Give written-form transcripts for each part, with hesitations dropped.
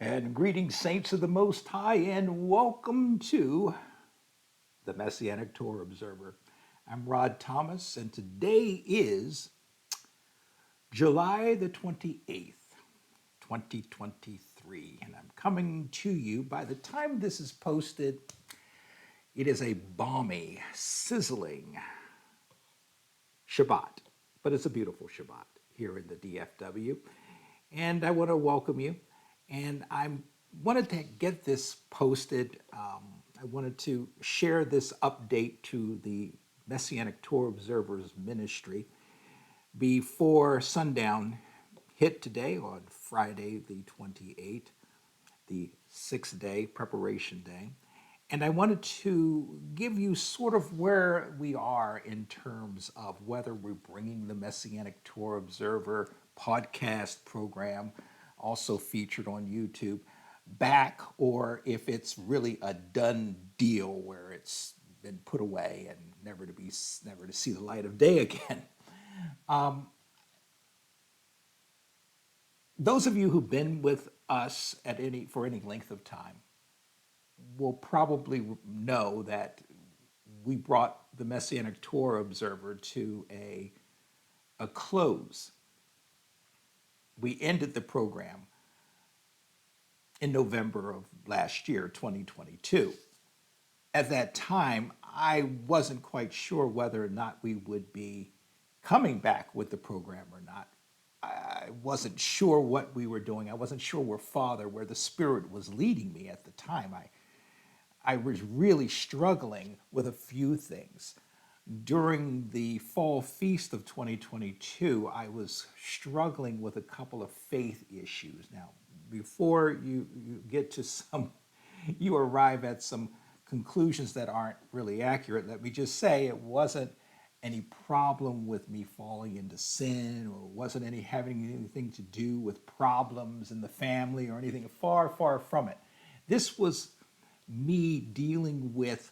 And greetings, saints of the Most High, and welcome to the Messianic Torah Observer. I'm Rod Thomas, and today is July the 28th, 2023. And I'm coming to you, by the time this is posted, it is a balmy, sizzling Shabbat. But it's a beautiful Shabbat here in the DFW. And I want to welcome you. And I wanted to get this posted. I wanted to share this update to the Messianic Torah Observers Ministry before sundown hit today on Friday the 28th, the 6th day, preparation day. And I wanted to give you sort of where we are in terms of whether we're bringing the Messianic Torah Observer podcast program, also featured on YouTube, back, or if it's really a done deal where it's been put away and never to see the light of day again. Those of you who've been with us for any length of time will probably know that we brought the Messianic Torah Observer to a close. We ended the program in November of last year, 2022. At that time, I wasn't quite sure whether or not we would be coming back with the program or not. I wasn't sure what we were doing. I wasn't sure where the Spirit was leading me at the time. I was really struggling with a few things. During the fall feast of 2022, I was struggling with a couple of faith issues. Now, before you get to you arrive at some conclusions that aren't really accurate, let me just say it wasn't any problem with me falling into sin, or wasn't having anything to do with problems in the family or anything. Far, far from it. This was me dealing with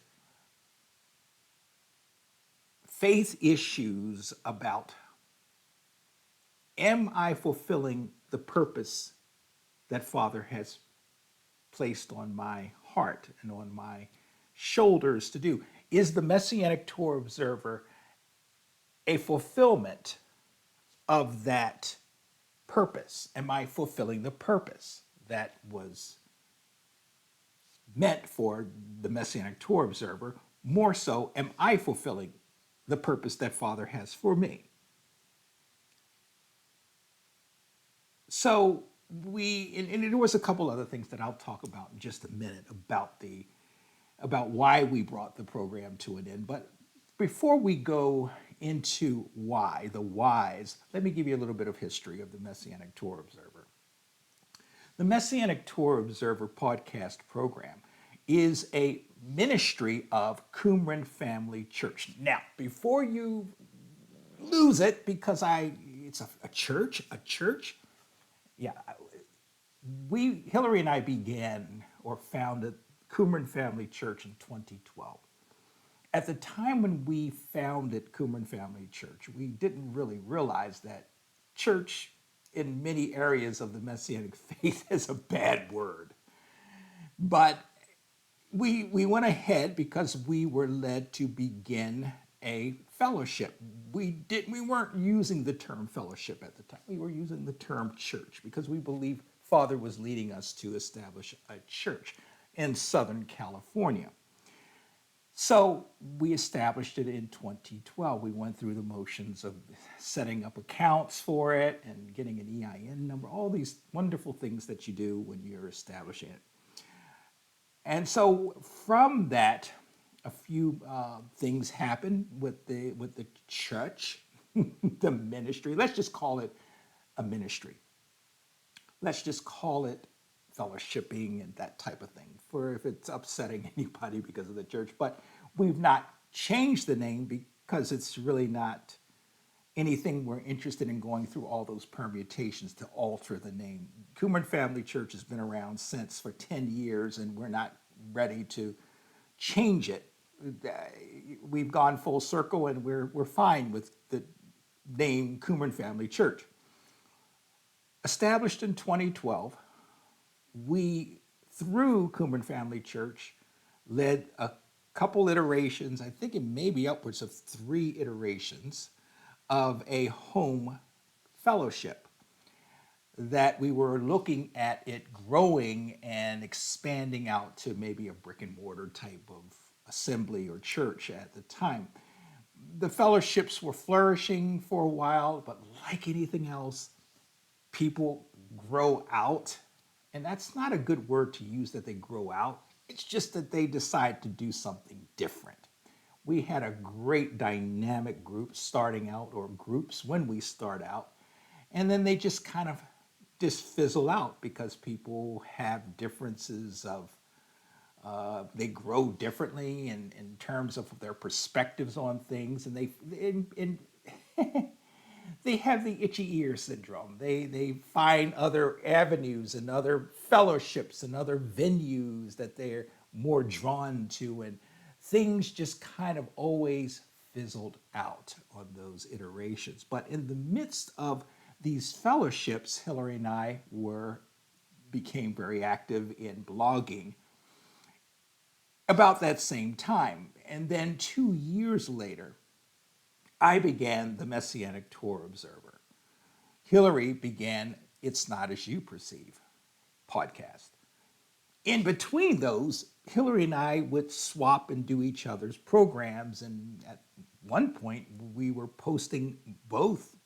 faith issues about, am I fulfilling the purpose that Father has placed on my heart and on my shoulders to do? Is the Messianic Torah Observer a fulfillment of that purpose? Am I fulfilling the purpose that was meant for the Messianic Torah Observer? More so, am I fulfilling the purpose that Father has for me? So and there was a couple other things that I'll talk about in just a minute about why we brought the program to an end. But before we go into the whys, let me give you a little bit of history of the Messianic Torah Observer. The Messianic Torah Observer podcast program is a ministry of Qumran Family Church. Now, before you lose it, because it's a church, yeah, Hillary and I began or founded Qumran Family Church in 2012. At the time when we founded Qumran Family Church, we didn't really realize that church in many areas of the Messianic faith is a bad word. But we went ahead because we were led to begin a fellowship. We weren't using the term fellowship at the time. We were using the term church because we believed Father was leading us to establish a church in Southern California. So we established it in 2012. We went through the motions of setting up accounts for it and getting an EIN number, all these wonderful things that you do when you're establishing it. And so from that, a few things happened with the church, the ministry. Let's just call it a ministry. Let's just call it fellowshipping and that type of thing, for if it's upsetting anybody because of the church. But we've not changed the name because it's really not anything we're interested in going through all those permutations to alter the name. Qumran Family Church has been around for 10 years, and we're not ready to change it. We've gone full circle, and we're fine with the name Qumran Family Church. Established in 2012, we, through Qumran Family Church, led a couple iterations, I think it may be upwards of 3 iterations, of a home fellowship that we were looking at it growing and expanding out to maybe a brick and mortar type of assembly or church at the time. The fellowships were flourishing for a while, but like anything else, people grow out. And that's not a good word to use, that they grow out. It's just that they decide to do something different. We had a great dynamic group starting out, or groups when we start out, and then they just kind of just fizzle out because people have differences of, they grow differently in terms of their perspectives on things, and they have the itchy ear syndrome. They find other avenues and other fellowships and other venues that they're more drawn to, and things just kind of always fizzled out on those iterations. But in the midst of these fellowships, Hillary and I became very active in blogging about that same time. And then 2 years later, I began the Messianic Torah Observer. Hillary began It's Not As You Perceive podcast. In between those, Hillary and I would swap and do each other's programs. And at one point, we were posting both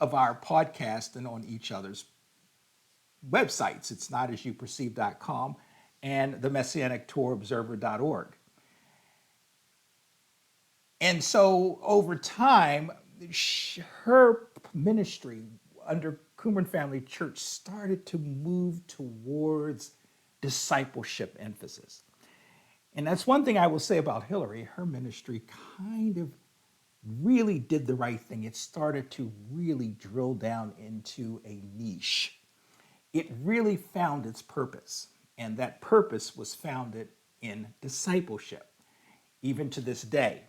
of our podcast and on each other's websites. It's notasyouperceive.com and the messianictorahobserver.org. And so over time, her ministry under Qumran Family Church started to move towards discipleship emphasis. And that's one thing I will say about Hillary. Her ministry kind of really did the right thing. It started to really drill down into a niche. It really found its purpose, and that purpose was founded in discipleship. Even to this day,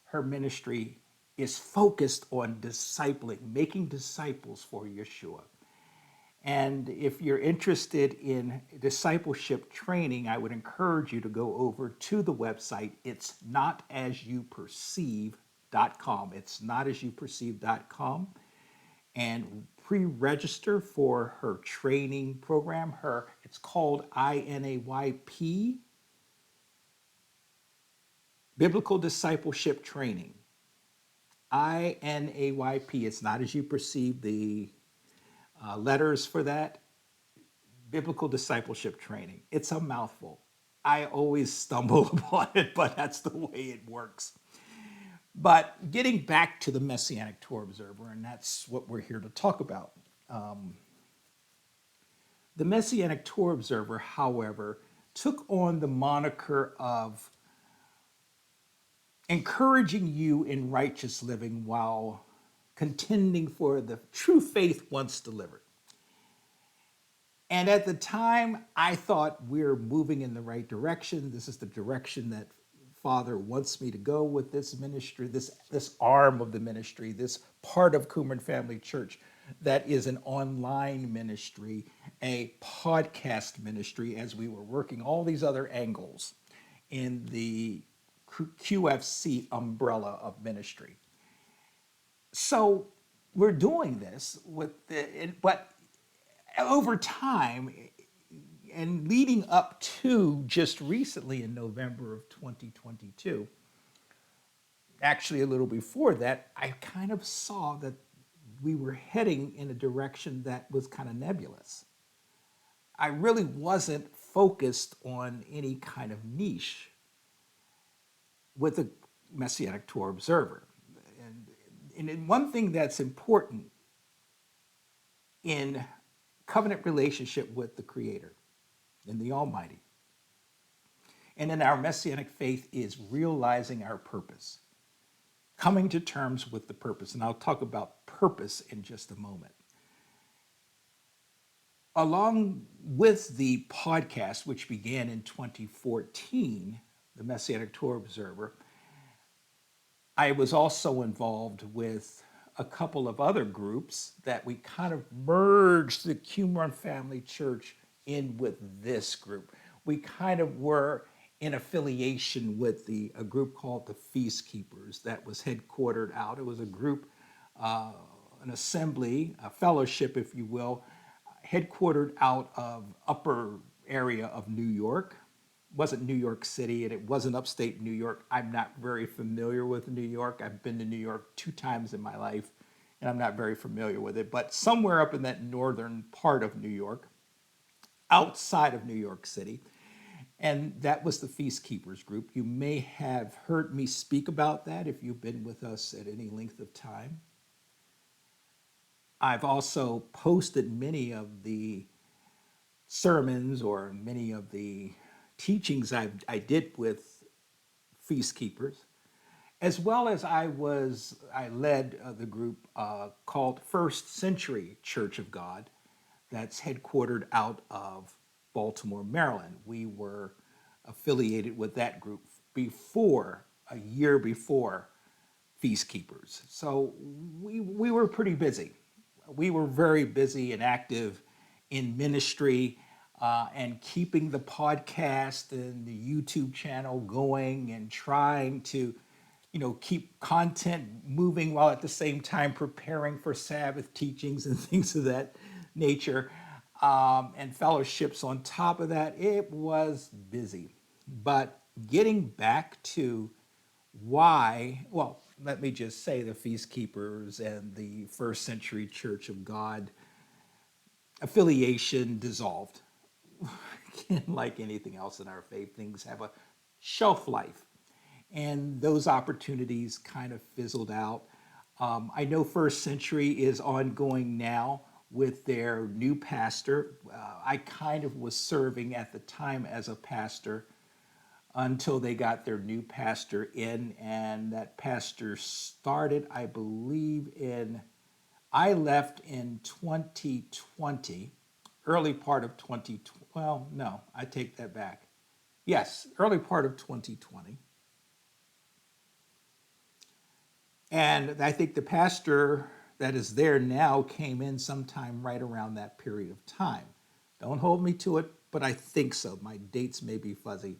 her ministry is focused on discipling, making disciples for Yeshua. And if you're interested in discipleship training, I would encourage you to go over to the website. It's notasyouperceive.com. It's notasyouperceive.com. And pre-register for her training program. It's called INAYP, Biblical Discipleship Training. INAYP. It's Not As You Perceive, the letters for that. Biblical Discipleship Training. It's a mouthful. I always stumble upon it, but that's the way it works. But getting back to the Messianic Torah Observer, and that's what we're here to talk about. The Messianic Torah Observer, however, took on the moniker of encouraging you in righteous living while contending for the true faith once delivered. And at the time, I thought we're moving in the right direction. This is the direction that Father wants me to go with this ministry, this arm of the ministry, this part of Qumran Family Church that is an online ministry, a podcast ministry, as we were working all these other angles in the QFC umbrella of ministry. So we're doing this but over time, and leading up to just recently in November of 2022, actually a little before that, I kind of saw that we were heading in a direction that was kind of nebulous. I really wasn't focused on any kind of niche with the Messianic Torah Observer. And one thing that's important in covenant relationship with the Creator and the Almighty, and in our Messianic faith, is realizing our purpose, coming to terms with the purpose. And I'll talk about purpose in just a moment. Along with the podcast, which began in 2014, the Messianic Torah Observer, I was also involved with a couple of other groups that we kind of merged the Qumran Family Church in with this group. We kind of were in affiliation with a group called the Feast Keepers that was headquartered out. It was a group, an assembly, a fellowship, if you will, headquartered out of upper area of New York. It wasn't New York City and it wasn't upstate New York. I'm not very familiar with New York. I've been to New York 2 times in my life and I'm not very familiar with it, but somewhere up in that northern part of New York, outside of New York City. And that was the Feast Keepers group. You may have heard me speak about that if you've been with us at any length of time. I've also posted many of the sermons or many of the teachings I did with Feast Keepers, as well as I led the group called First Century Church of God that's headquartered out of Baltimore, Maryland. We were affiliated with that group a year before Feast Keepers. So we were pretty busy. We were very busy and active in ministry and keeping the podcast and the YouTube channel going and trying to, keep content moving while at the same time preparing for Sabbath teachings and things of that nature, and fellowships on top of that. It was busy. But getting back to why, well, let me just say the Feast Keepers and the First Century Church of God affiliation dissolved. Like anything else in our faith, things have a shelf life. And those opportunities kind of fizzled out. I know First Century is ongoing now with their new pastor. I kind of was serving at the time as a pastor until they got their new pastor in, and that pastor started, I believe, I left in 2020, early part of 2020. Well, no, I take that back. Yes, early part of 2020. And I think the pastor that is there now came in sometime right around that period of time. Don't hold me to it, but I think so. My dates may be fuzzy.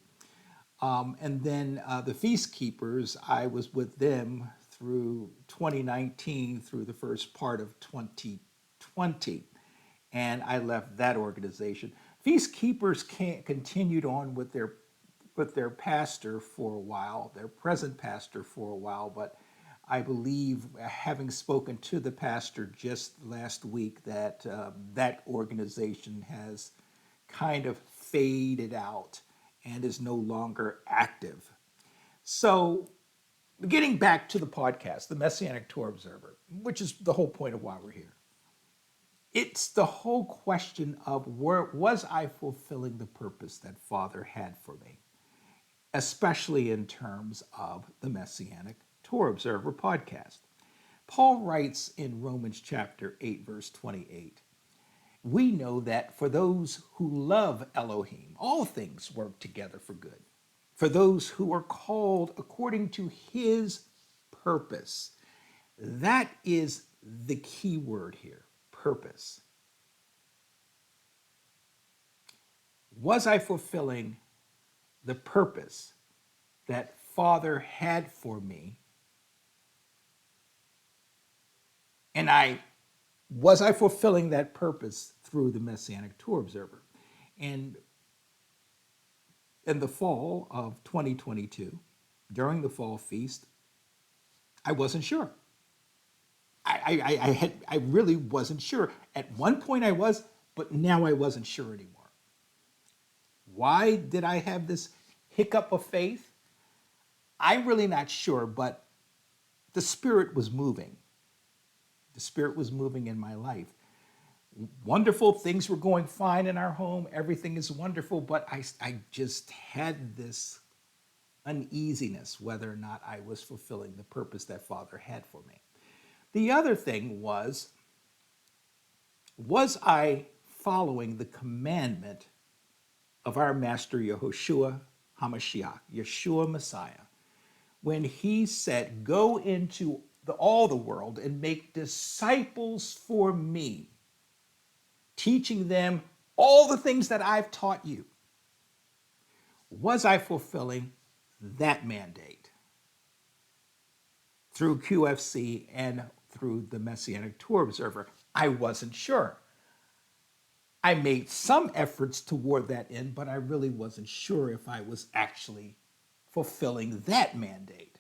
And then the Feast Keepers, I was with them through 2019 through the first part of 2020. And I left that organization. Feast Keepers continued on with their pastor for a while, their present pastor for a while, but I believe, having spoken to the pastor just last week, that that organization has kind of faded out and is no longer active. So, getting back to the podcast, the Messianic Torah Observer, which is the whole point of why we're here. It's the whole question of was I fulfilling the purpose that Father had for me, especially in terms of the Messianic Torah Observer podcast. Paul writes in Romans chapter 8, verse 28, we know that for those who love Elohim, all things work together for good. For those who are called according to his purpose. That is the key word here, purpose. Was I fulfilling the purpose that Father had for me? And was I fulfilling that purpose through the Messianic Torah Observer? And in the fall of 2022, during the fall feast, I wasn't sure. I really wasn't sure. At one point I was, but now I wasn't sure anymore. Why did I have this hiccup of faith? I'm really not sure, but the Spirit was moving. The Spirit was moving in my life. Wonderful things were going fine in our home. Everything is wonderful, but I just had this uneasiness whether or not I was fulfilling the purpose that Father had for me. The other thing was I following the commandment of our Master Yehoshua HaMashiach, Yeshua Messiah, when he said, go into all the world and make disciples for me, teaching them all the things that I've taught you, was I fulfilling that mandate through QFC and through the Messianic Torah Observer? I wasn't sure. I made some efforts toward that end, but I really wasn't sure if I was actually fulfilling that mandate.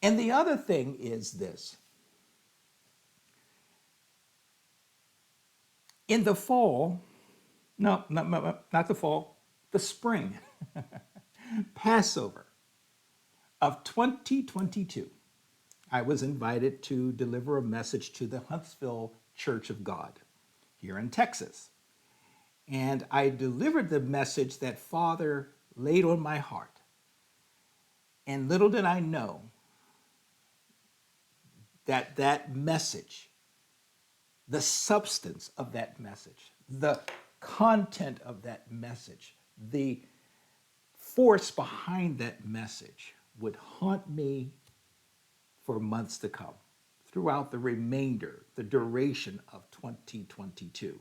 And the other thing is this. In the fall, no, not the fall, the spring, Passover of 2022, I was invited to deliver a message to the Huntsville Church of God here in Texas. And I delivered the message that Father laid on my heart. And little did I know that that message, the substance of that message, the content of that message, the force behind that message would haunt me for months to come, throughout the remainder, the duration of 2022.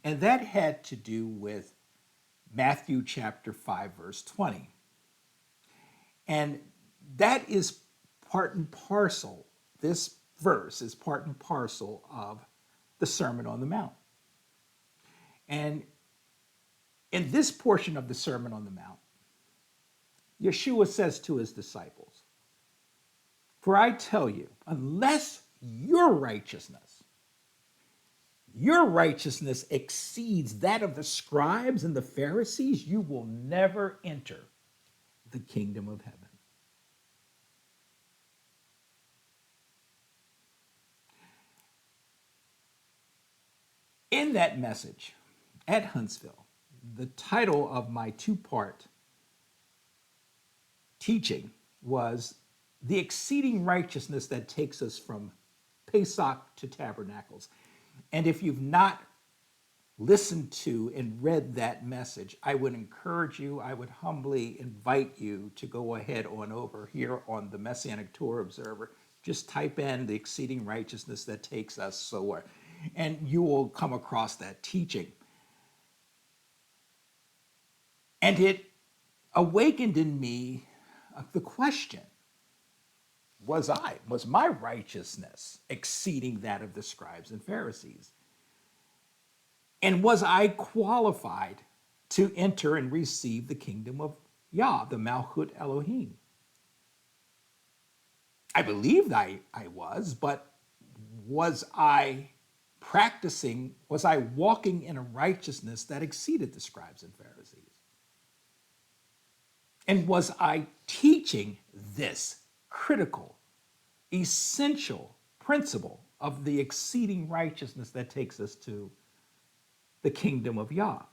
And that had to do with Matthew chapter 5, verse 20. And that is part and parcel, this verse is part and parcel of the Sermon on the Mount. And in this portion of the Sermon on the Mount, Yeshua says to his disciples, "For I tell you, unless your righteousness exceeds that of the scribes and the Pharisees, you will never enter the kingdom of heaven." In that message at Huntsville, the title of my two-part teaching was "The Exceeding Righteousness That Takes Us from Pesach to Tabernacles." And if you've not listened to and read that message, I would encourage you, I would humbly invite you to go ahead on over here on the Messianic Torah Observer. Just type in "the exceeding righteousness that takes us so," and you will come across that teaching. And it awakened in me the question, was my righteousness exceeding that of the scribes and Pharisees? And was I qualified to enter and receive the kingdom of Yah, the Malchut Elohim? I believed I was, but was I was I walking in a righteousness that exceeded the scribes and Pharisees? And was I teaching this critical, essential principle of the exceeding righteousness that takes us to the kingdom of Yah?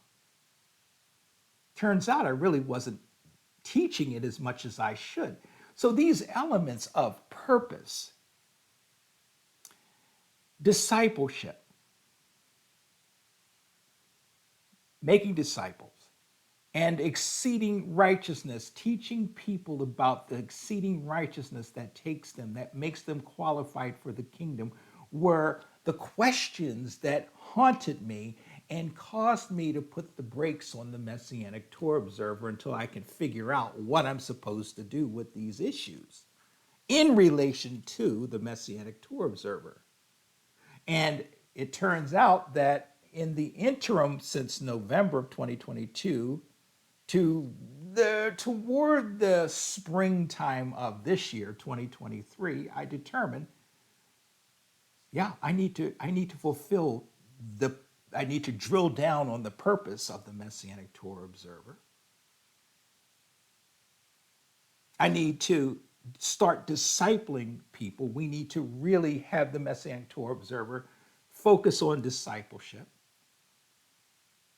Turns out I really wasn't teaching it as much as I should. So these elements of purpose, discipleship, making disciples, and exceeding righteousness, teaching people about the exceeding righteousness that takes them, that makes them qualified for the kingdom, were the questions that haunted me and caused me to put the brakes on the Messianic Torah Observer until I can figure out what I'm supposed to do with these issues in relation to the Messianic Torah Observer. And it turns out that in the interim since November of 2022 toward the springtime of this year, 2023, I determined, I need to drill down on the purpose of the Messianic Torah Observer. I need to start discipling people. We need to really have the Messianic Torah Observer focus on discipleship,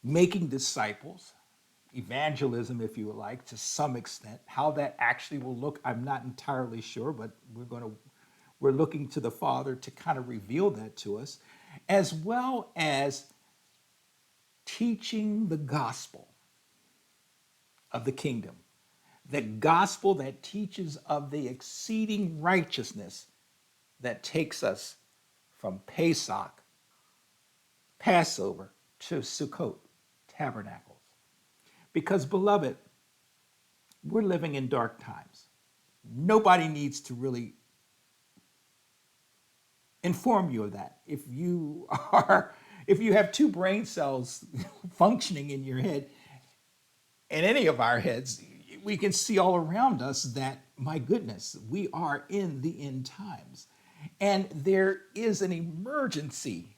making disciples, evangelism, if you would like, to some extent. How that actually will look, I'm not entirely sure, but we're looking to the Father to kind of reveal that to us, as well as teaching the gospel of the kingdom, the gospel that teaches of the exceeding righteousness that takes us from Pesach Passover to Sukkot, tabernacles. Because, beloved, we're living in dark times. Nobody needs to really inform you of that. If you have two brain cells functioning in your head, in any of our heads, we can see all around us that, my goodness, we are in the end times. And there is an emergency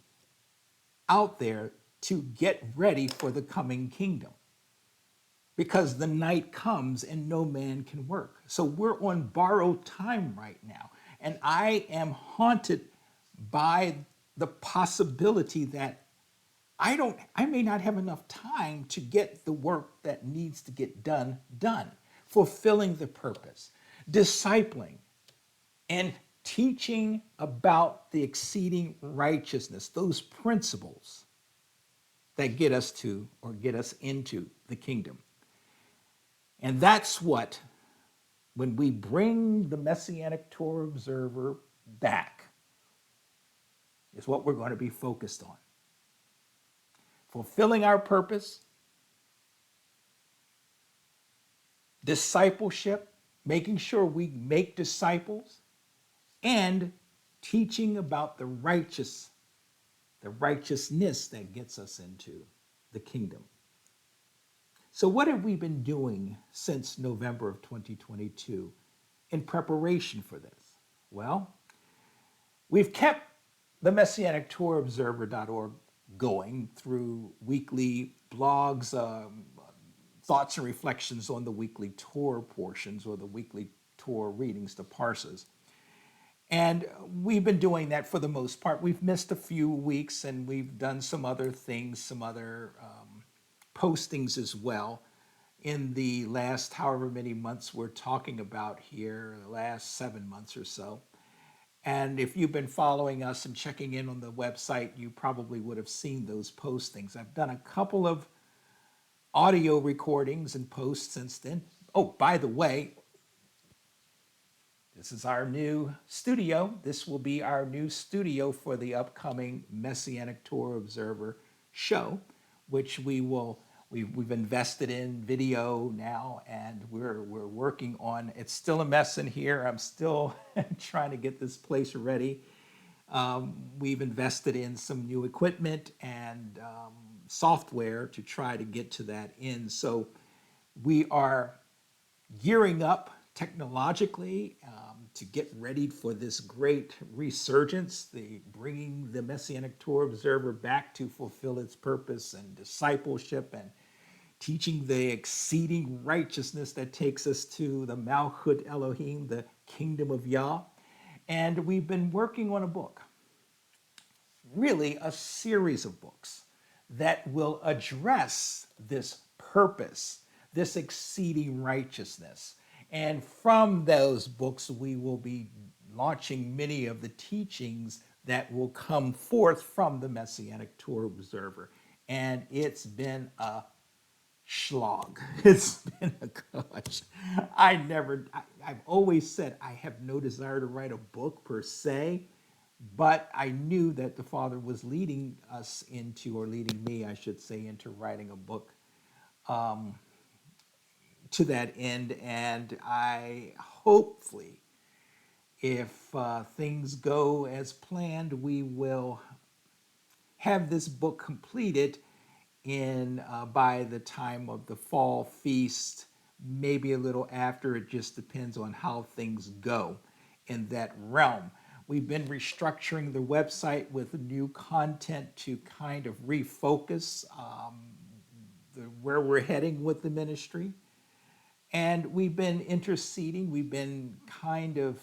out there to get ready for the coming kingdom, because the night comes and no man can work. So we're on borrowed time right now. And I am haunted by the possibility that I may not have enough time to get the work that needs to get done, fulfilling the purpose, discipling, and teaching about the exceeding righteousness, those principles that get us to or get us into the kingdom. And that's what, when we bring the Messianic Torah Observer back, is what we're going to be focused on. Fulfilling our purpose, discipleship, making sure we make disciples, and teaching about the righteousness that gets us into the kingdom. So what have we been doing since November of 2022 in preparation for this? Well, we've kept the MessianicTorahObserver.org going through weekly blogs, thoughts and reflections on the weekly Torah portions or the weekly Torah readings, the parsas. And we've been doing that for the most part. We've missed a few weeks and we've done some other things, some other postings as well in the last however many months we're talking about here, the last 7 months or so. And if you've been following us and checking in on the website, you probably would have seen those postings. I've done a couple of audio recordings and posts since then. Oh, by the way, this is our new studio. This will be our new studio for the upcoming Messianic Torah Observer show, which we've invested in video now, and we're working on. It's still a mess in here. I'm still trying to get this place ready. We've invested in some new equipment and software to try to get to that end. So we are gearing up technologically to get ready for this great resurgence, the bringing the Messianic Torah Observer back to fulfill its purpose and discipleship and teaching the exceeding righteousness that takes us to the Malchut Elohim, the kingdom of Yah. And we've been working on a book, really a series of books that will address this purpose, this exceeding righteousness. And from those books, we will be launching many of the teachings that will come forth from the Messianic Torah Observer. And it's been a slog. It's been a gosh. I've always said I have no desire to write a book per se, but I knew that the Father was leading us into, or leading me, I should say, into writing a book to that end. And I hopefully, if things go as planned, we will have this book completed in by the time of the fall feast, maybe a little after. It just depends on how things go in that realm. We've been restructuring the website with new content to kind of refocus where we're heading with the ministry. And we've been interceding. We've been kind of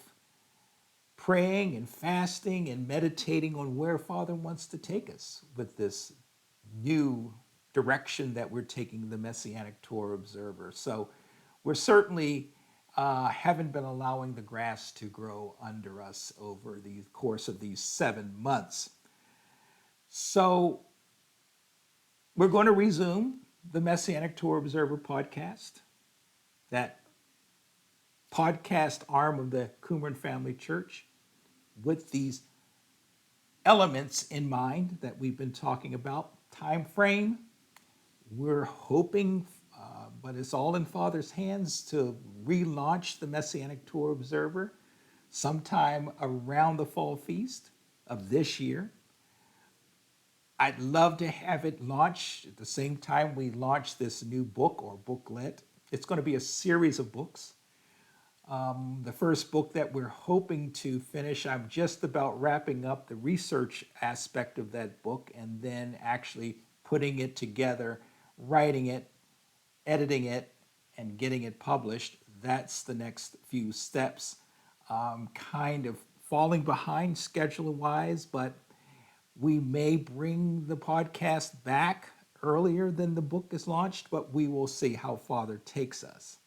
praying and fasting and meditating on where Father wants to take us with this new direction that we're taking the Messianic Torah Observer. So we're certainly haven't been allowing the grass to grow under us over the course of these 7 months. So we're going to resume the Messianic Torah Observer podcast, that podcast arm of the Qumran Family Church, with these elements in mind that we've been talking about. Time frame, we're hoping, but it's all in Father's hands, to relaunch the Messianic Torah Observer sometime around the fall feast of this year. I'd love to have it launched at the same time we launch this new book or booklet. It's going to be a series of books. The first book that we're hoping to finish, I'm just about wrapping up the research aspect of that book and then actually putting it together, writing it, editing it, and getting it published. That's the next few steps. Kind of falling behind schedule wise, but we may bring the podcast back earlier than the book is launched, but we will see how Father takes us.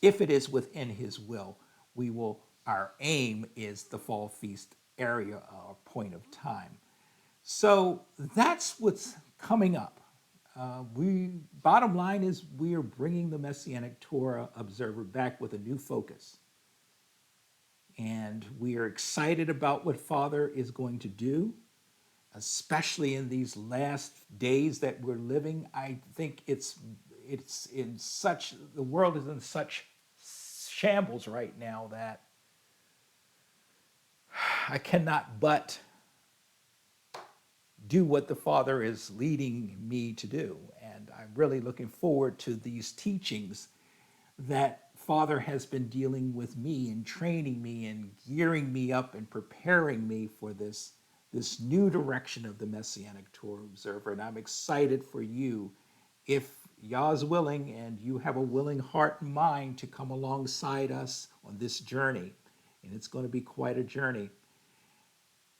If it is within his will, we will, our aim is the fall feast area or point of time. So that's what's coming up. Bottom line is we are bringing the Messianic Torah Observer back with a new focus. And we are excited about what Father is going to do, especially in these last days that we're living. I think it's in such, the world is in such shambles right now that I cannot but do what the Father is leading me to do. And I'm really looking forward to these teachings that Father has been dealing with me and training me and gearing me up and preparing me for this new direction of the Messianic Torah Observer. And I'm excited for you, if Yah's willing and you have a willing heart and mind, to come alongside us on this journey. And it's going to be quite a journey.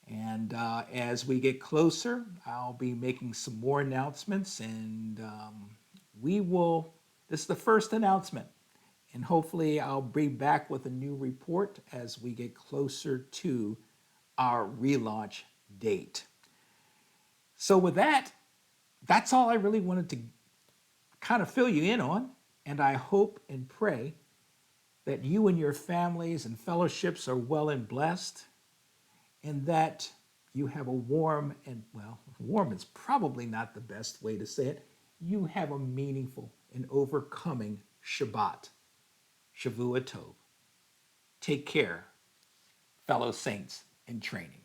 And as we get closer, I'll be making some more announcements, and this is the first announcement. And hopefully I'll be back with a new report as we get closer to our relaunch date. So with that, that's all I really wanted to kind of fill you in on. And I hope and pray that you and your families and fellowships are well and blessed, and that you have a warm, and well, warm is probably not the best way to say it, you have a meaningful and overcoming Shabbat. Shavua Tov. Take care, fellow saints in training.